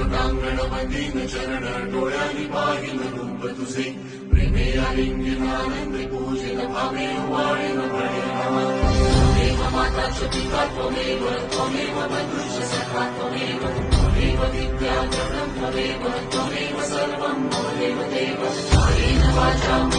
प्रांगणमधीन चरण डोळ्यांनी पाहिलं रूप तुझे प्रेमे आलिंगन आनंद पूजित भावे वाळीन म्हणे त्वमेव माता च पिता त्वमेव बन्धुश्च सखा त्वमेव विद्या जनम त्वमेव सर्वं त्वमेव देव कायेन वाचा